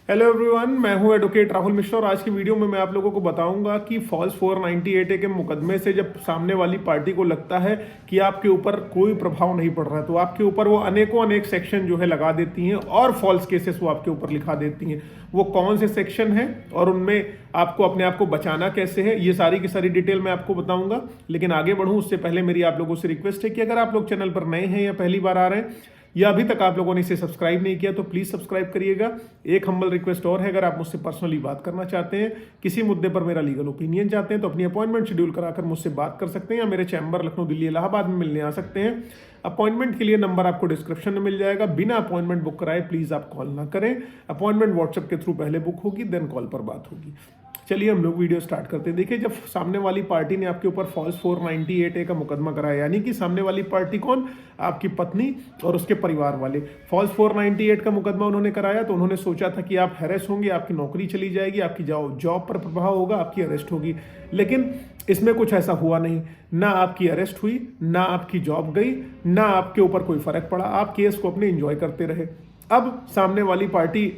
Hello everyone, मैं हूं advocate Rahul Mishra और आज की वीडियो में मैं आप लोगों को बताऊंगा कि फॉल्स 498 के मुकदमे से जब सामने वाली पार्टी को लगता है कि आपके ऊपर कोई प्रभाव नहीं पड़ रहा है तो आपके ऊपर वो अनेक सेक्शन जो है लगा देती हैं और फॉल्स केसेस वो आपके ऊपर लिखा देती हैं। वो कौन से सेक्शन हैं और उनमें आपको अपने आप को बचाना कैसे है, ये सारी की सारी डिटेल मैं आपको बताऊंगा। लेकिन आगे बढ़ूं उससे पहले मेरी आप लोगों से रिक्वेस्ट है कि अगर आप लोग चैनल पर नए हैं या पहली बार आ रहे हैं या अभी तक आप लोगों ने इसे सब्सक्राइब नहीं किया तो प्लीज सब्सक्राइब करिएगा। एक हम्बल रिक्वेस्ट और है, अगर आप मुझसे पर्सनली बात करना चाहते हैं, किसी मुद्दे पर मेरा लीगल ओपिनियन चाहते हैं तो अपनी अपॉइंटमेंट शेड्यूल कराकर मुझसे बात कर सकते हैं या मेरे चैम्बर लखनऊ, दिल्ली, इलाहाबाद में मिलने आ सकते हैं। अपॉइंटमेंट के लिए नंबर आपको डिस्क्रिप्शन में मिल जाएगा। बिना अपॉइंटमेंट बुक कराए प्लीज आप कॉल ना करें। अपॉइंटमेंट व्हाट्सएप के थ्रू पहले बुक होगी, देन कॉल पर बात होगी। चलिए हम लोग वीडियो स्टार्ट करते हैं। देखिए, जब सामने वाली पार्टी ने आपके ऊपर फॉल्स 498 का मुकदमा कराया, यानी कि सामने वाली पार्टी कौन, आपकी पत्नी और उसके परिवार वाले, फॉल्स 498 का मुकदमा उन्होंने कराया तो उन्होंने सोचा था कि आप हैरेस होंगे, आपकी नौकरी चली जाएगी, आपकी जॉब पर प्रभाव होगा, आपकी अरेस्ट होगी। लेकिन इसमें कुछ ऐसा हुआ नहीं, ना आपकी अरेस्ट हुई, ना आपकी जॉब गई, ना आपके ऊपर कोई फर्क पड़ा। आप केस को अपने एंजॉय करते रहे। अब सामने वाली पार्टी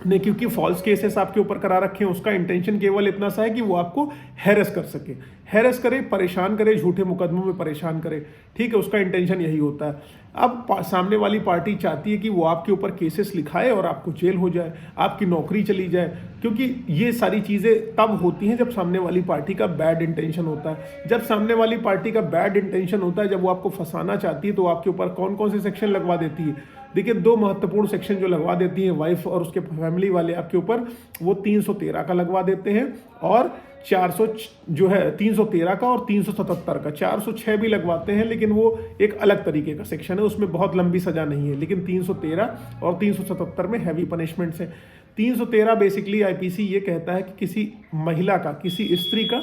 ने क्योंकि फॉल्स केसेस आपके ऊपर करा रखे हैं, उसका इंटेंशन केवल इतना सा है कि वो आपको हैरेस कर सके, हैरेस करे, परेशान करे, झूठे मुकदमों में परेशान करे। ठीक है, उसका इंटेंशन यही होता है। अब सामने वाली पार्टी चाहती है कि वो आपके ऊपर केसेस लिखाए और आपको जेल हो जाए, आपकी नौकरी चली जाए, क्योंकि ये सारी चीज़ें तब होती हैं जब सामने वाली पार्टी का बैड इंटेंशन होता है। जब सामने वाली पार्टी का बैड इंटेंशन होता है, जब वो आपको फंसाना चाहती है तो आपके ऊपर कौन कौन से सेक्शन लगवा देती है। देखिए, दो महत्वपूर्ण सेक्शन जो लगवा देती हैं वाइफ और उसके फैमिली वाले आपके ऊपर, वो 313 का लगवा देते हैं और 400 जो है 313 का और 377 का, 406 भी लगवाते हैं, लेकिन वो एक अलग तरीके का सेक्शन है, उसमें बहुत लंबी सजा नहीं है। लेकिन 313 और 377 में हैवी पनिशमेंट्स हैं। 313 बेसिकली आईपीसी ये कहता है कि किसी महिला का, किसी स्त्री का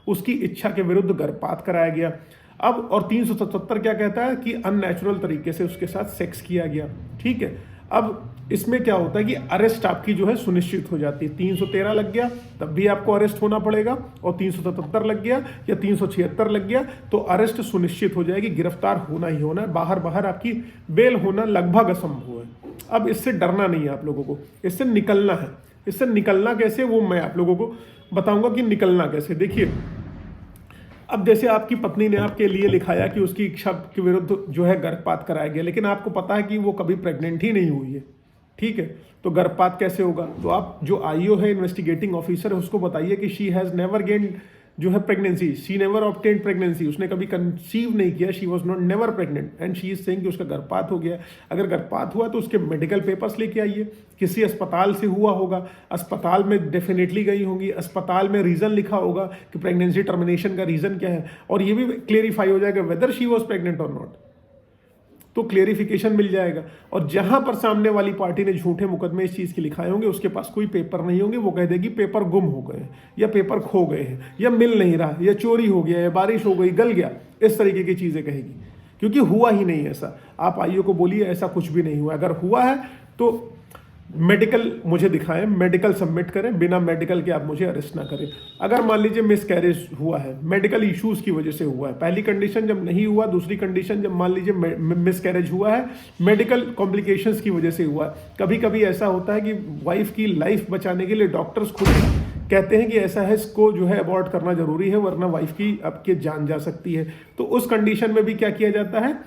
उसकी इच्छा के विरुद्ध गर्भपात कराया गया। अब और 377 क्या कहता है कि अननेचुरल तरीके से उसके साथ सेक्स किया गया। ठीक है, अब इसमें क्या होता है कि अरेस्ट आपकी जो है सुनिश्चित हो जाती है। 313 लग गया तब भी आपको अरेस्ट होना पड़ेगा, और 377 लग गया या 376 लग गया तो अरेस्ट सुनिश्चित हो जाएगी, गिरफ्तार होना ही होना है, बाहर आपकी बेल होना लगभग असंभव है। अब इससे डरना नहीं है आप लोगों को, इससे निकलना है। इससे निकलना कैसे, वो मैं आप लोगों को बताऊंगा कि निकलना कैसे। देखिए, अब जैसे आपकी पत्नी ने आपके लिए लिखाया कि उसकी इच्छा के विरुद्ध जो है गर्भपात कराया गया, लेकिन आपको पता है कि वो कभी प्रेग्नेंट ही नहीं हुई है। ठीक है, तो गर्भपात कैसे होगा, तो आप जो आईओ है, इन्वेस्टिगेटिंग ऑफिसर है, उसको बताइए कि शी हैज़ नेवर गेन्ड जो है pregnancy, she never obtained pregnancy, उसने कभी कंसीव नहीं किया, she was not never pregnant and she is saying कि उसका गर्भपात हो गया। अगर गर्भपात हुआ तो उसके मेडिकल पेपर्स लेके आइए, किसी अस्पताल से हुआ होगा, अस्पताल में डेफिनेटली गई होंगी, अस्पताल में रीजन लिखा होगा कि प्रेगनेंसी टर्मिनेशन का रीजन क्या है, और ये भी क्लेरिफाई हो जाएगा वेदर शी वॉज प्रेग्नेंट और नॉट, तो क्लेरिफिकेशन मिल जाएगा। और जहां पर सामने वाली पार्टी ने झूठे मुकदमे इस चीज़ के लिखाए होंगे, उसके पास कोई पेपर नहीं होंगे, वो कह देगी पेपर गुम हो गए या पेपर खो गए हैं या मिल नहीं रहा या चोरी हो गया या बारिश हो गई, गल गया, इस तरीके की चीज़ें कहेगी, क्योंकि हुआ ही नहीं ऐसा। आप आईओ को बोलिए ऐसा कुछ भी नहीं हुआ, अगर हुआ है तो मेडिकल मुझे दिखाएं, मेडिकल सबमिट करें, बिना मेडिकल के आप मुझे अरेस्ट ना करें। अगर मान लीजिए मिसकैरेज हुआ है, मेडिकल इश्यूज की वजह से हुआ है, पहली कंडीशन जब नहीं हुआ, दूसरी कंडीशन जब मान लीजिए मिसकैरेज हुआ है, मेडिकल कॉम्प्लिकेशंस की वजह से हुआ है। कभी कभी ऐसा होता है कि वाइफ की लाइफ बचाने के लिए डॉक्टर्स खुद कहते हैं कि ऐसा है, इसको जो है अबॉर्ट करना जरूरी है, वरना वाइफ की आपकी जान जा सकती है। तो उस कंडीशन में भी क्या किया जाता है,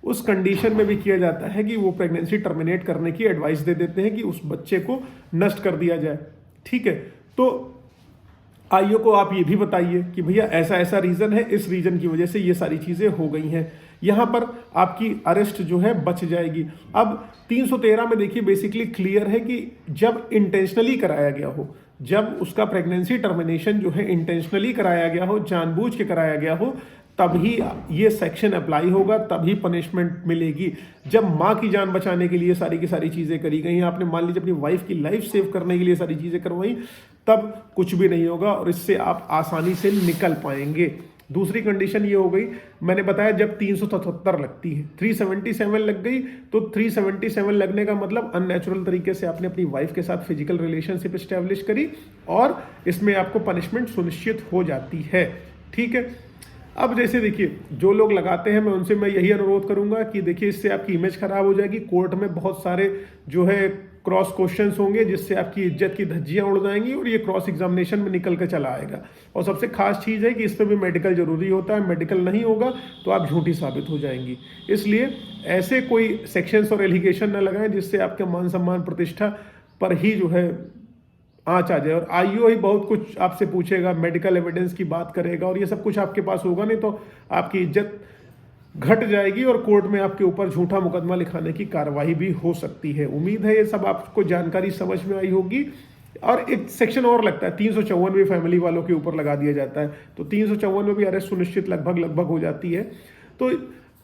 उस कंडीशन में भी किया जाता है कि वो प्रेगनेंसी टर्मिनेट करने की एडवाइस दे देते हैं कि उस बच्चे को नष्ट कर दिया जाए। ठीक है, तो आईओ को आप ये भी बताइए कि भैया ऐसा ऐसा रीजन है, इस रीजन की वजह से ये सारी चीजें हो गई हैं, यहां पर आपकी अरेस्ट जो है बच जाएगी। अब 313 में देखिए बेसिकली क्लियर है कि जब इंटेंशनली कराया गया हो, जब उसका प्रेगनेंसी टर्मिनेशन जो है इंटेंशनली कराया गया हो, जानबूझ के कराया गया हो, तभी ये सेक्शन अप्लाई होगा, तभी पनिशमेंट मिलेगी। जब माँ की जान बचाने के लिए सारी की सारी चीज़ें करी गई, आपने मान लीजिए अपनी वाइफ की लाइफ सेव करने के लिए सारी चीज़ें करवाई, तब कुछ भी नहीं होगा और इससे आप आसानी से निकल पाएंगे। दूसरी कंडीशन ये हो गई, मैंने बताया जब 377 लगती है, 377 लग गई तो 377 लगने का मतलब अननेचुरल तरीके से आपने अपनी वाइफ के साथ फिजिकल रिलेशनशिप एस्टेब्लिश करी और इसमें आपको पनिशमेंट सुनिश्चित हो जाती है। ठीक है, अब जैसे देखिए जो लोग लगाते हैं, मैं उनसे मैं यही अनुरोध करूंगा कि देखिए इससे आपकी इमेज खराब हो जाएगी, कोर्ट में बहुत सारे जो है क्रॉस क्वेश्चंस होंगे जिससे आपकी इज्जत की धज्जियां उड़ जाएंगी और ये क्रॉस एग्जामिनेशन में निकल कर चला आएगा। और सबसे खास चीज़ है कि इस पर भी मेडिकल जरूरी होता है, मेडिकल नहीं होगा तो आप झूठी साबित हो जाएंगी। इसलिए ऐसे कोई सेक्शंस और एलिगेशन न लगाएं जिससे आपके मान सम्मान प्रतिष्ठा पर ही जो है आँच आ जाए। और आईओ ही बहुत कुछ आपसे पूछेगा, मेडिकल एविडेंस की बात करेगा और ये सब कुछ आपके पास होगा नहीं तो आपकी इज्जत घट जाएगी और कोर्ट में आपके ऊपर झूठा मुकदमा लिखाने की कार्रवाई भी हो सकती है। उम्मीद है ये सब आपको जानकारी समझ में आई होगी। और एक सेक्शन और लगता है 354 भी फैमिली वालों के ऊपर लगा दिया जाता है, तो 354 में भी अरेस्ट सुनिश्चित लगभग हो जाती है। तो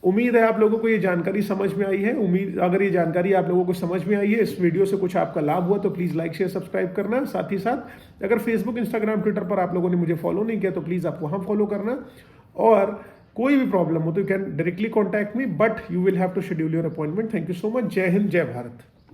उम्मीद है आप लोगों को ये जानकारी समझ में आई है। अगर ये जानकारी आप लोगों को समझ में आई है, इस वीडियो से कुछ आपका लाभ हुआ तो प्लीज़ लाइक शेयर सब्सक्राइब करना। साथ ही साथ अगर फेसबुक इंस्टाग्राम ट्विटर पर आप लोगों ने मुझे फॉलो नहीं किया तो प्लीज़ आप वहाँ फॉलो करना। और कोई भी प्रॉब्लम हो तो you can directly contact me, but you will have to schedule your appointment. Thank you so much. जय हिंद, जय भारत।